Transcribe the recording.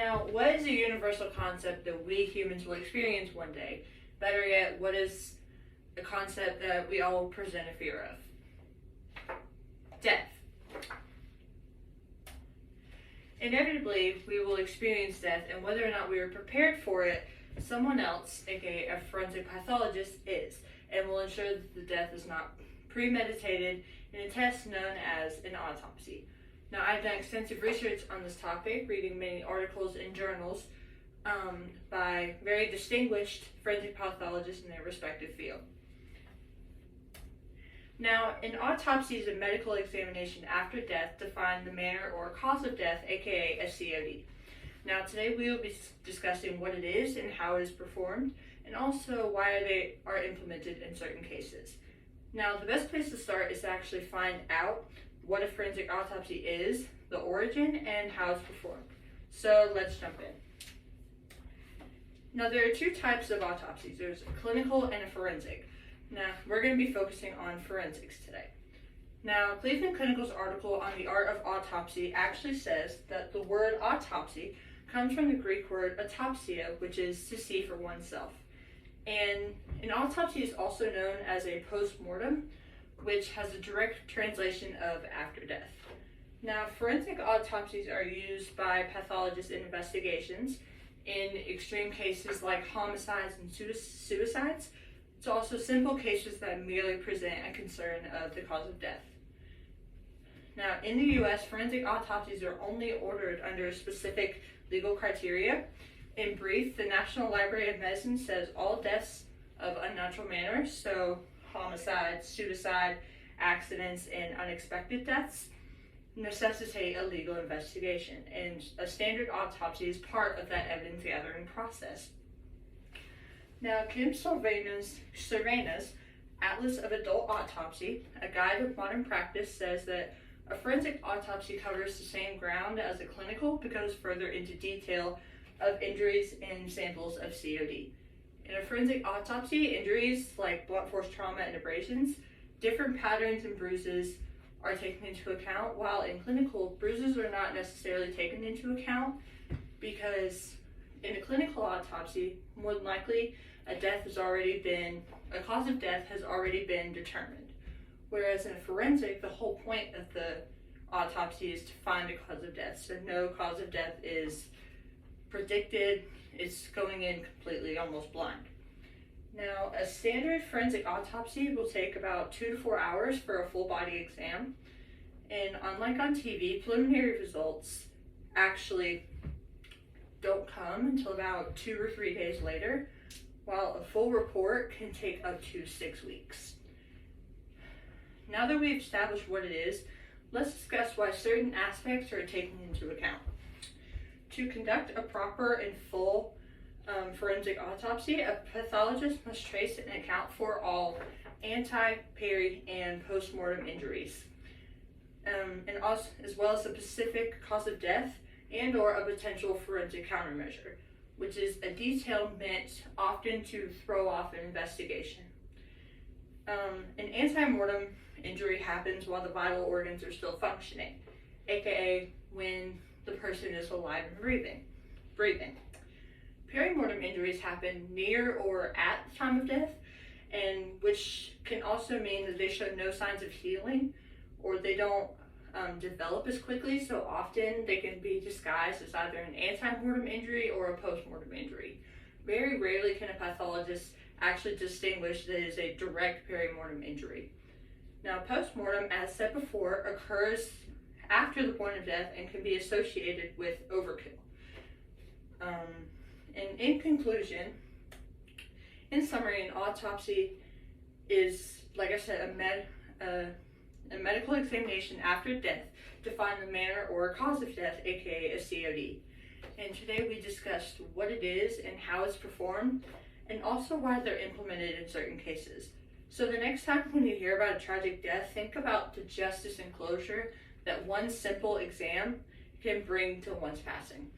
Now, what is a universal concept that we humans will experience one day? Better yet, what is a concept that we all present a fear of? Death. Inevitably, we will experience death, and whether or not we are prepared for it, someone else, aka a forensic pathologist, is, and will ensure that the death is not premeditated in a test known as an autopsy. Now, I've done extensive research on this topic, reading many articles in journals by very distinguished forensic pathologists in their respective field. Now, an autopsy is a medical examination after death to find the manner or cause of death, aka a COD. Now, today we will be discussing what it is and how it is performed, and also why they are implemented in certain cases. Now, the best place to start is to actually find out what a forensic autopsy is, the origin, and how it's performed. So let's jump in. Now, there are two types of autopsies. There's a clinical and a forensic. Now, we're going to be focusing on forensics today. Now, Cleveland Clinical's article on the art of autopsy actually says that the word autopsy comes from the Greek word autopsia, which is to see for oneself. And an autopsy is also known as a post-mortem, which has a direct translation of after death. Now, forensic autopsies are used by pathologists in investigations in extreme cases like homicides and suicides, to also simple cases that merely present a concern of the cause of death. Now, in the U.S., forensic autopsies are only ordered under specific legal criteria. In brief, the National Library of Medicine says all deaths of unnatural manner, so homicide, suicide, accidents, and unexpected deaths, necessitate a legal investigation, and a standard autopsy is part of that evidence gathering process. Now, Kim Cervena's Atlas of Adult Autopsy, a guide of modern practice, says that a forensic autopsy covers the same ground as a clinical but goes further into detail of injuries and samples of COD. In a forensic autopsy, injuries like blunt force trauma and abrasions, different patterns and bruises are taken into account, while in clinical, bruises are not necessarily taken into account because in a clinical autopsy, more than likely, a cause of death has already been determined. Whereas in a forensic, the whole point of the autopsy is to find a cause of death. So no cause of death is predicted, it's going in completely almost blind. Now, a standard forensic autopsy will take about 2 to 4 hours for a full body exam. And unlike on TV, preliminary results actually don't come until about 2 or 3 days later, while a full report can take up to 6 weeks. Now that we've established what it is, let's discuss why certain aspects are taken into account. To conduct a proper and full forensic autopsy, a pathologist must trace and account for all ante, peri, and post-mortem injuries, and also, as well as the specific cause of death and or a potential forensic countermeasure, which is a detail meant often to throw off an investigation. An ante-mortem injury happens while the vital organs are still functioning, aka when the person is alive and breathing. Perimortem injuries happen near or at the time of death, and which can also mean that they show no signs of healing, or they don't develop as quickly, so often they can be disguised as either an ante-mortem injury or a post-mortem injury. Very rarely can a pathologist actually distinguish that it is a direct perimortem injury. Now, post-mortem, as said before, occurs after the point of death and can be associated with overkill. And in conclusion, in summary, an autopsy is, like I said, a medical examination after death to find the manner or cause of death, aka a COD. And today we discussed what it is and how it's performed, and also why they're implemented in certain cases. So the next time when you hear about a tragic death, think about the justice and closure that one simple exam can bring to one's passing.